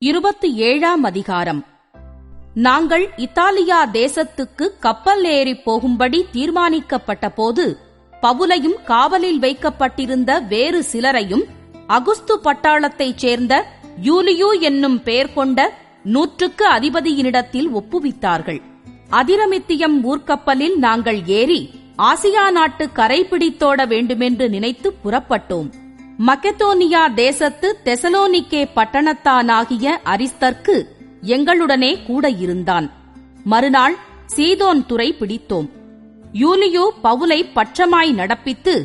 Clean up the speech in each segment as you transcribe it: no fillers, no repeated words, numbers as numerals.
27ஆம் அதிகாரம். நாங்கள் இத்தாலியா தேசத்துக்கு கப்பல் ஏறிப் போகும்படி தீர்மானிக்கப்பட்டபோது பவுலையும் காவலில் வைக்கப்பட்டிருந்த வேறு சிலரையும் அகுஸ்து பட்டாளத்தைச் சேர்ந்த யூலியு என்னும் பெயர் கொண்ட 100க்கு அதிபதியினிடத்தில் ஒப்புவித்தார்கள். அதிரமித்தியம் ஊர்க்கப்பலில் நாங்கள் ஏறி ஆசியா நாட்டு கரைபிடித்தோட வேண்டுமென்று நினைத்து புறப்பட்டோம். மக்கெதோனியா தேசத்து தெசலோனிக்கே பட்டணத்தானாகிய அரிஸ்தர்க்கு எங்களுடனே கூட இருந்தான். மறுநாள் சீதோன் துறை பிடித்தோம். யூலியு பவுலை பட்சமாய் நடப்பித்து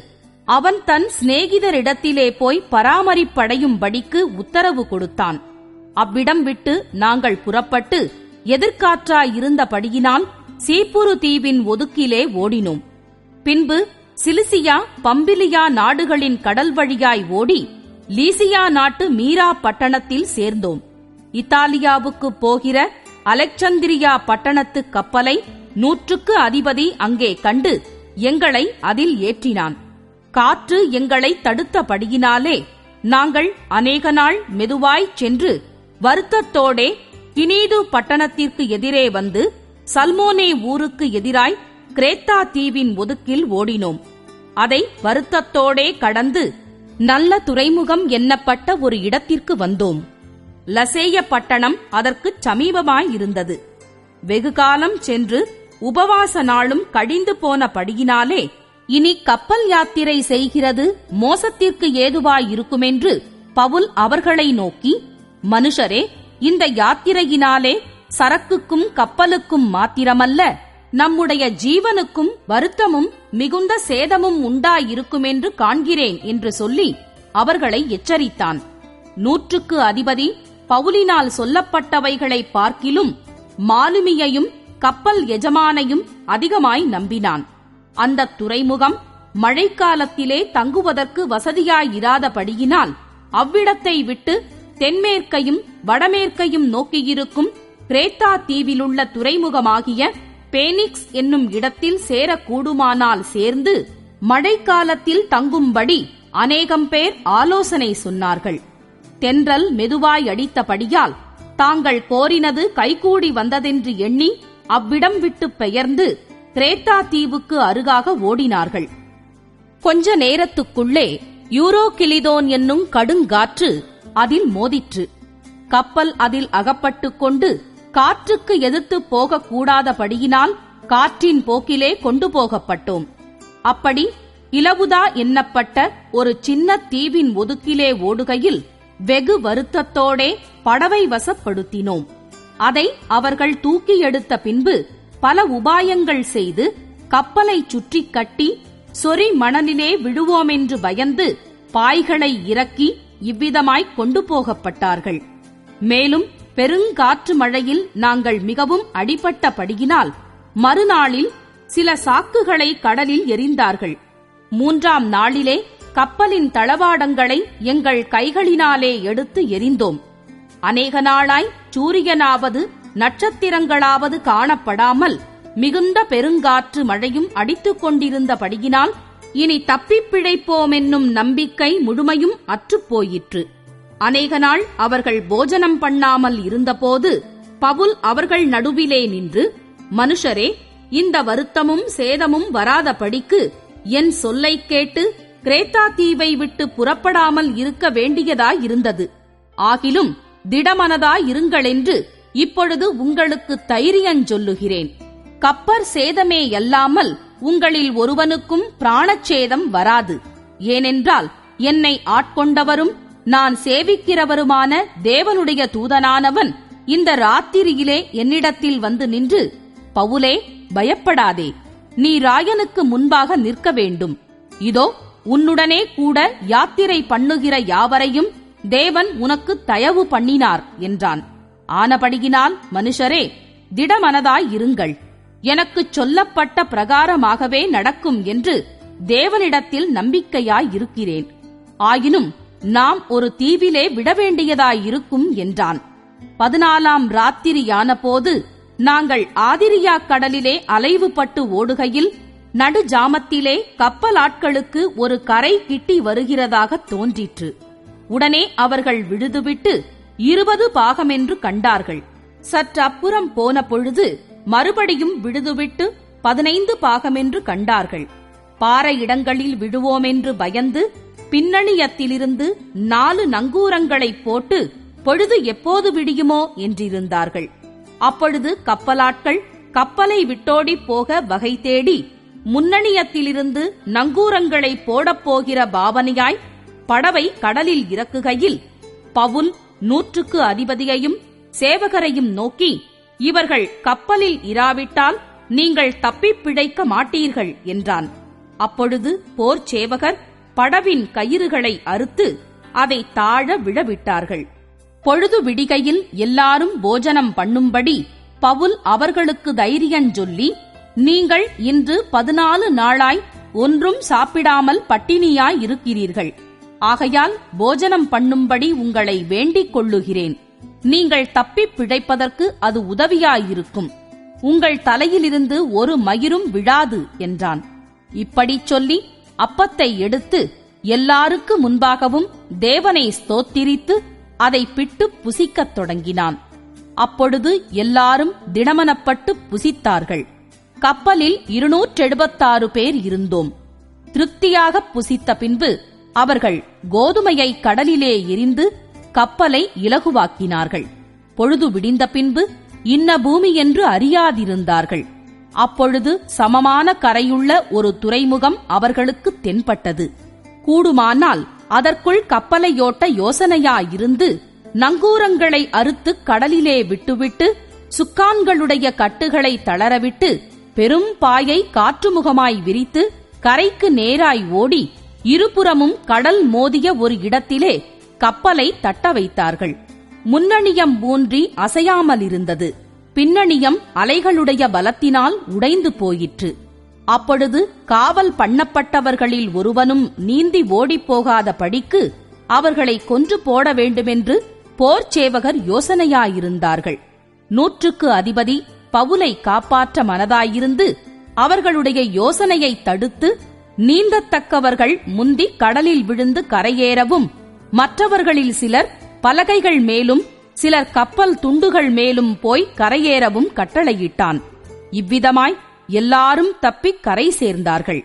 அவன் தன் சிநேகிதரிடத்திலே போய் பராமரிப்படையும்படிக்கு உத்தரவு கொடுத்தான். அவ்விடம் விட்டு நாங்கள் புறப்பட்டு எதிர்காற்றாயிருந்தபடியினால் சீப்புரு தீவின் ஒதுக்கிலே ஓடினோம். பின்பு சிலிசியா பம்பிலியா நாடுகளின் கடல் வழியாய் ஓடி லீசியா நாட்டு மீரா பட்டணத்தில் சேர்ந்தோம். இத்தாலியாவுக்கு போகிற அலெக்சந்திரியா பட்டணத்து கப்பலை 100க்கு அதிபதி அங்கே கண்டு எங்களை அதில் ஏற்றினான். காற்று எங்களை தடுத்தபடியினாலே நாங்கள் அநேக நாள் மெதுவாய்ச் சென்று வருத்தத்தோடே கினீது பட்டணத்திற்கு எதிரே வந்து சல்மோனே ஊருக்கு எதிராய் கிரேத்தா தீவின் ஒதுக்கில் ஓடினோம். அதை வருத்தத்தோடே கடந்து நல்ல துறைமுகம் எண்ணப்பட்ட ஒரு இடத்திற்கு வந்தோம். லசேய பட்டணம் அதற்குச் சமீபமாயிருந்தது. வெகுகாலம் சென்று உபவாச நாளும் கழிந்து போனபடியினாலே இனி கப்பல் யாத்திரை செய்கிறது மோசத்திற்கு ஏதுவாயிருக்குமென்று பவுல் அவர்களை நோக்கி, மனுஷரே, இந்த யாத்திரையினாலே சரக்குக்கும் கப்பலுக்கும் மாத்திரமல்ல, நம்முடைய ஜீவனுக்கும் வருத்தமும் மிகுந்த சேதமும் உண்டாயிருக்குமென்று காண்கிறேன் என்று சொல்லி அவர்களை எச்சரித்தான். 100க்கு அதிபதி பவுலினால் சொல்லப்பட்டவைகளை பார்க்கிலும் மாலுமியையும் கப்பல் எஜமானையும் அதிகமாய் நம்பினான். அந்த துறைமுகம் மழைக்காலத்திலே தங்குவதற்கு வசதியாயிராதபடியினால் அவ்விடத்தை விட்டு தென்மேற்கையும் வடமேற்கையும் நோக்கியிருக்கும் கிரேத்தா தீவிலுள்ள துறைமுகமாகிய பேனிக்ஸ் என்னும் இடத்தில் சேரக்கூடுமானால் சேர்ந்து மழைக்காலத்தில் தங்கும்படி அநேகம் பேர் ஆலோசனை சொன்னார்கள். தென்றல் மெதுவாய் அடித்தபடியால் தாங்கள் கோரினது கைகூடி வந்ததென்று எண்ணி அவ்விடம் விட்டு பெயர்ந்து கிரேத்தா தீவுக்கு அருகாக ஓடினார்கள். கொஞ்ச நேரத்துக்குள்ளே யூரோகிலிதோன் என்னும் கடுங்காற்று அதில் மோதிற்று. கப்பல் அதில் அகப்பட்டுக் கொண்டு காற்றுக்கு எதிர்த்து போகக்கூடாதபடியினால் காற்றின் போக்கிலே கொண்டு போகப்பட்டோம். அப்படி இலவுதா எண்ணப்பட்ட ஒரு சின்ன தீவின் ஒதுக்கிலே ஓடுகையில் வெகு வருத்தத்தோடே படவை வசப்படுத்தினோம். அதை அவர்கள் தூக்கி எடுத்த பின்பு பல உபாயங்கள் செய்து கப்பலை சுற்றி கட்டி சொறி மணலிலே விழுவோமென்று பயந்து பாய்களை இறக்கி இவ்விதமாய் கொண்டு போகப்பட்டார்கள். மேலும் பெருங்காற்று மழையில் நாங்கள் மிகவும் அடிபட்டபடியினால் மறுநாளில் சில சாக்குகளை கடலில் எறிந்தார்கள். 3ஆம் நாளிலே கப்பலின் தளவாடங்களை எங்கள் கைகளினாலே எடுத்து எறிந்தோம். அநேக நாளாய் சூரியனாவது நட்சத்திரங்களாவது காணப்படாமல் மிகுந்த பெருங்காற்று மழையும் அடித்துக் கொண்டிருந்தபடியினால் இனி தப்பிப் பிழைப்போமென்னும் நம்பிக்கை முழுமையும் அற்றுப்போயிற்று. அநேக நாள் அவர்கள் போஜனம் பண்ணாமல் இருந்தபோது பவுல் அவர்கள் நடுவிலே நின்று, மனுஷரே, இந்த வருத்தமும் சேதமும் வராதபடிக்கு என் சொல்லைக் கேட்டு கிரேத்தா தீவை விட்டு புறப்படாமல் இருக்க வேண்டியதாயிருந்தது. ஆகிலும் திடமனதாயிருங்களென்று இப்பொழுது உங்களுக்கு தைரியஞ்சொல்லுகிறேன். கப்பற் சேதமேயல்லாமல் உங்களில் ஒருவனுக்கும் பிராணச்சேதம் வராது. ஏனென்றால் என்னை ஆட்கொண்டவரும் நான் சேவிக்கிறவருமான தேவனுடைய தூதனானவன் இந்த ராத்திரியிலே என்னிடத்தில் வந்து நின்று, பவுலே, பயப்படாதே, நீ ராயனுக்கு முன்பாக நிற்க வேண்டும். இதோ உன்னுடனே கூட யாத்திரை பண்ணுகிற யாவரையும் தேவன் உனக்கு தயவு பண்ணினார் என்றான். ஆனபடியினால் மனுஷரே, திடமனதாயிருங்கள், எனக்குச் சொல்லப்பட்ட பிரகாரமாகவே நடக்கும் என்று தேவனிடத்தில் நம்பிக்கையாயிருக்கிறேன். ஆயினும் நாம் ஒரு தீவிலே விடவேண்டியதாயிருக்கும் என்றான். 14ஆம் ராத்திரியான போது நாங்கள் ஆதிரியா கடலிலே அலைவுபட்டு ஓடுகையில் நடுஜாமத்திலே கப்பலாட்களுக்கு ஒரு கரை கிட்டி வருகிறதாக தோன்றிற்று. உடனே அவர்கள் விழுதுவிட்டு 20 பாகமென்று கண்டார்கள். சற்றப்புறம் போன பொழுது மறுபடியும் விடுதுவிட்டு 15 பாகமென்று கண்டார்கள். பாறை இடங்களில் விழுவோமென்று பயந்து பின்னணியத்திலிருந்து 4 நங்கூரங்களை போட்டு பொழுது எப்போது விடியுமோ என்றிருந்தார்கள். அப்பொழுது கப்பலாட்கள் கப்பலை விட்டோடி போக வகை தேடி முன்னணியத்திலிருந்து நங்கூரங்களை போடப்போகிற பாவனையாய் படவை கடலில் இறக்குகையில் பவுல் 100க்கு அதிபதியையும் சேவகரையும் நோக்கி, இவர்கள் கப்பலில் இராவிட்டால் நீங்கள் தப்பிப் பிழைக்க மாட்டீர்கள் என்றான். அப்பொழுது போர் சேவகர் படவின் கயிறுகளை அறுத்து அதை தாழ விழவிட்டார்கள். பொழுது விடிகையில் எல்லாரும் போஜனம் பண்ணும்படி பவுல் அவர்களுக்கு தைரியஞ்சொல்லி, நீங்கள் இன்று 14 நாளாய் ஒன்றும் சாப்பிடாமல் பட்டினியாயிருக்கிறீர்கள். ஆகையால் போஜனம் பண்ணும்படி உங்களை வேண்டிக் கொள்ளுகிறேன். நீங்கள் தப்பிப் பிழைப்பதற்கு அது உதவியாயிருக்கும். உங்கள் தலையிலிருந்து ஒரு மயிரும் விழாது என்றான். இப்படிச் சொல்லி அப்பத்தை எடுத்து எல்லாருக்கு முன்பாகவும் தேவனை ஸ்தோத்திரித்து அதை பிட்டு புசிக்கத் தொடங்கினான். அப்பொழுது எல்லாரும் திடமனப்பட்டு புசித்தார்கள். கப்பலில் 276 பேர் இருந்தோம். திருப்தியாக புசித்த பின்பு அவர்கள் கோதுமையை கடலிலே எறிந்து கப்பலை இலகுவாக்கினார்கள். பொழுது விடிந்த பின்பு இன்ன பூமி என்று அறியாதிருந்தார்கள். அப்பொழுது சமமான கரையுள்ள ஒரு துறைமுகம் அவர்களுக்கு தென்பட்டது. கூடுமானால் அதற்குள் கப்பலையோட்ட யோசனையாயிருந்து நங்கூரங்களை அறுத்து கடலிலே விட்டுவிட்டு சுக்கான்களுடைய கட்டுகளை தளரவிட்டு பெரும் பாயை காற்றுமுகமாய் விரித்து கரைக்கு நேராய் ஓடி இருபுறமும் கடல் மோதிய ஒரு இடத்திலே கப்பலை தட்ட வைத்தார்கள். முன்னணியம் ஊன்றி அசையாமலிருந்தது. பின்னணியம் அலைகளுடைய பலத்தினால் உடைந்து போயிற்று. அப்பொழுது காவல் பண்ணப்பட்டவர்களில் ஒருவனும் நீந்தி ஓடிப்போகாத படிக்கு அவர்களை கொன்று போட வேண்டுமென்று போர் சேவகர் யோசனையாயிருந்தார்கள். 100க்கு அதிபதி பவுலை காப்பாற்ற மனதாயிருந்து அவர்களுடைய யோசனையை தடுத்து, நீந்தத்தக்கவர்கள் முந்தி கடலில் விழுந்து கரையேறவும் மற்றவர்களில் சிலர் பலகைகள் மேலும் சிலர் கப்பல் துண்டுகள் மேலும் போய் கரையேறவும் கட்டளையிட்டான். இவ்விதமாய் எல்லாரும் தப்பிக் கரை சேர்ந்தார்கள்.